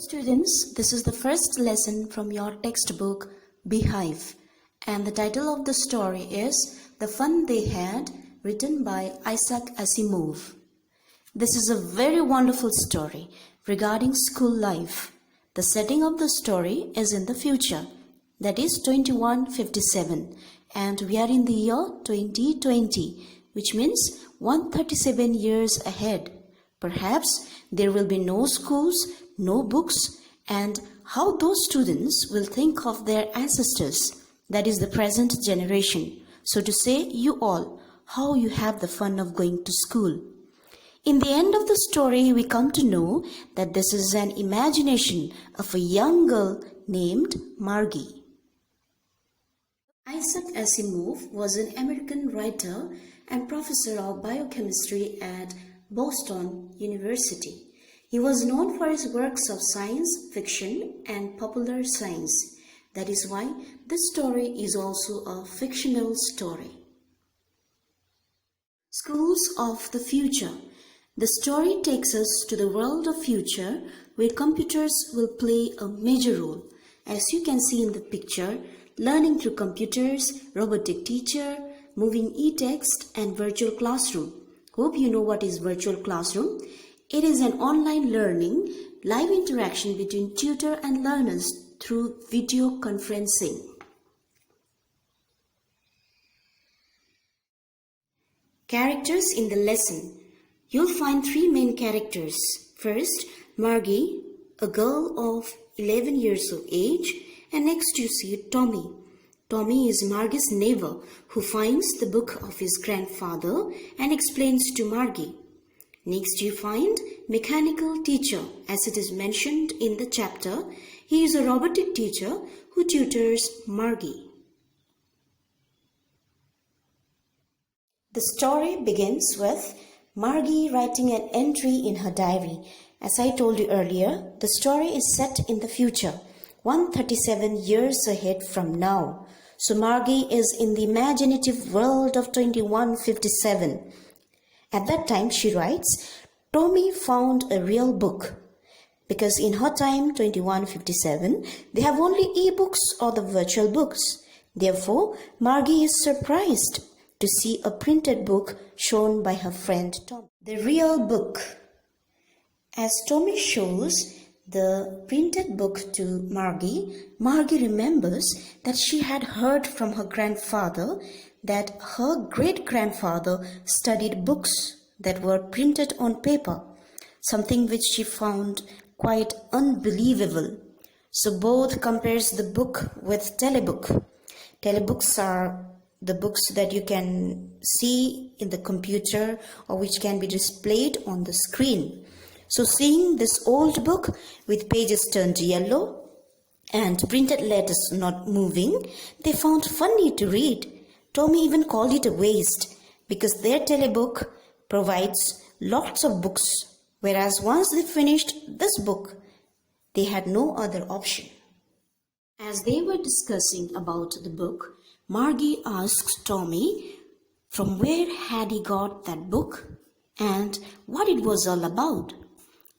Students, this is the first lesson from your textbook, Beehive, and the title of the story is The Fun They Had, written by Isaac Asimov. This is a very wonderful story regarding school life. The setting of the story is in the future, that is 2157, and we are in the year 2020, which means 137 years ahead. Perhaps there will be no schools, no books, and how those students will think of their ancestors, that is the present generation. So to say, you all, how you have the fun of going to school. In the end of the story, we come to know that this is an imagination of a young girl named Margie. Isaac Asimov was an American writer and professor of biochemistry at Boston University. He was known for his works of science fiction and popular science. That is why this story is also a fictional story. Schools of the Future. The story takes us to the world of future where computers will play a major role. As you can see in the picture, learning through computers, robotic teacher, moving e-text, and virtual classroom. Hope you know what is virtual classroom. It is an online learning, live interaction between tutor and learners through video conferencing. Characters in the lesson. You'll find three main characters. First, Margie, a girl of 11 years of age, and next you see Tommy. Tommy is Margie's neighbor who finds the book of his grandfather and explains to Margie. Next you find mechanical teacher, as it is mentioned in the chapter. He is a robotic teacher who tutors Margie. The story begins with Margie writing an entry in her diary. As I told you earlier, the story is set in the future, 137 years ahead from now. So Margie is in the imaginative world of 2157. At that time, she writes, Tommy found a real book. Because in her time, 2157, they have only e-books or the virtual books. Therefore, Margie is surprised to see a printed book shown by her friend Tom. The real book. As Tommy shows the printed book to Margie, Margie remembers that she had heard from her grandfather that her great-grandfather studied books that were printed on paper, something which she found quite unbelievable. So both compares the book with telebook. Telebooks are the books that you can see in the computer or which can be displayed on the screen. So seeing this old book with pages turned yellow and printed letters not moving, they found funny to read. Tommy even called it a waste because their telebook provides lots of books, whereas once they finished this book, they had no other option. As they were discussing about the book, Margie asked Tommy from where had he got that book and what it was all about.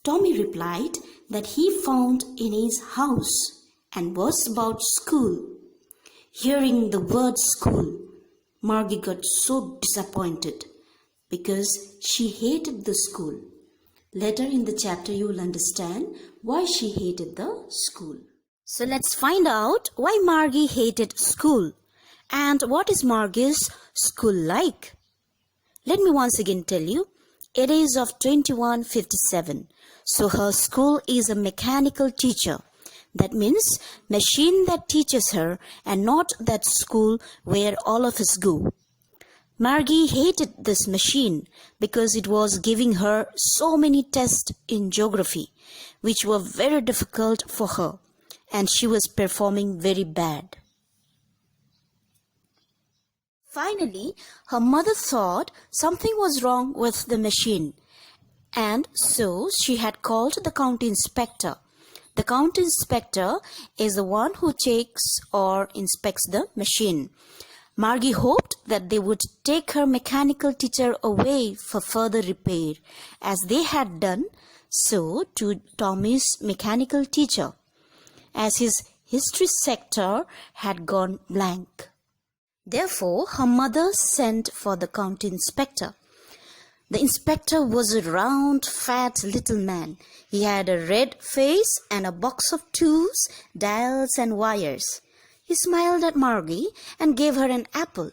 Tommy replied that he found in his house and was about school. Hearing the word school, Margie got so disappointed because she hated the school. Later in the chapter you will understand why she hated the school. So let's find out why Margie hated school and what is Margie's school like. Let me once again tell you, it is of 2157. So her school is a mechanical teacher. That means machine that teaches her and not that school where all of us go. Margie hated this machine because it was giving her so many tests in geography, which were very difficult for her, and she was performing very bad. Finally, her mother thought something was wrong with the machine, and so she had called the county inspector. The county inspector is the one who checks or inspects the machine. Margie hoped that they would take her mechanical teacher away for further repair, as they had done So to Tommy's mechanical teacher, as his history sector had gone blank. Therefore, her mother sent for the county inspector. The inspector was a round, fat little man. He had a red face and a box of tools, dials and wires. He smiled at Margie and gave her an apple.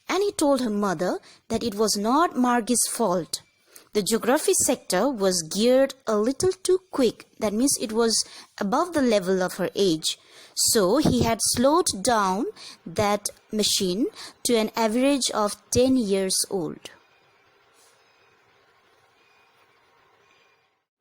And he told her mother that it was not Margie's fault. The geography sector was geared a little too quick. That means it was above the level of her age. So he had slowed down that machine to an average of 10 years old.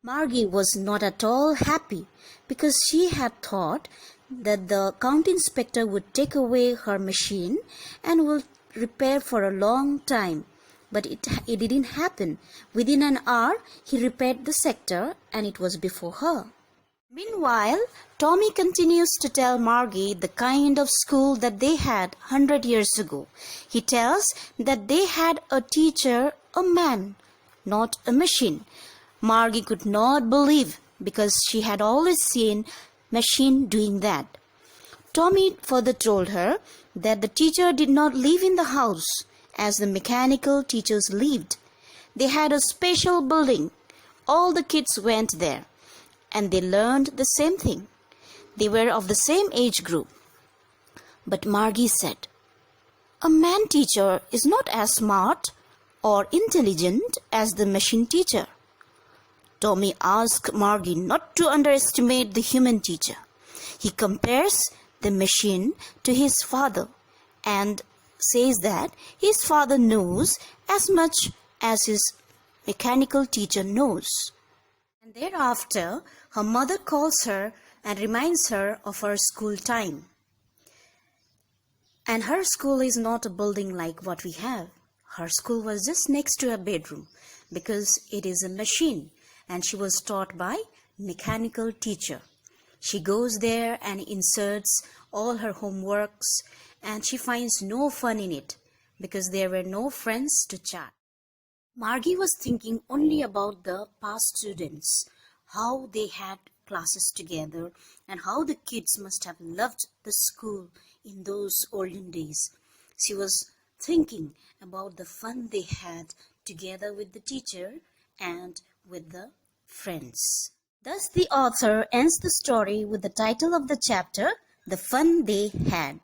Margie was not at all happy because she had thought that the county inspector would take away her machine and will repair for a long time. But it didn't happen. Within an hour, he repaired the sector and it was before her. Meanwhile, Tommy continues to tell Margie the kind of school that they had 100 years ago. He tells that they had a teacher, a man, not a machine. Margie could not believe because she had always seen machine doing that. Tommy further told her that the teacher did not live in the house as the mechanical teachers lived. They had a special building. All the kids went there and they learned the same thing. They were of the same age group. But Margie said, "A man teacher is not as smart or intelligent as the machine teacher." Tommy asked Margie not to underestimate the human teacher. He compares the machine to his father and says that his father knows as much as his mechanical teacher knows. And thereafter, her mother calls her and reminds her of her school time. And her school is not a building like what we have. Her school was just next to her bedroom because it is a machine and she was taught by mechanical teacher. She goes there and inserts all her homeworks and she finds no fun in it because there were no friends to chat. Margie was thinking only about the past students, how they had classes together and how the kids must have loved the school in those olden days. She was thinking about the fun they had together with the teacher and with the friends. Thus the author ends the story with the title of the chapter, "The Fun They Had."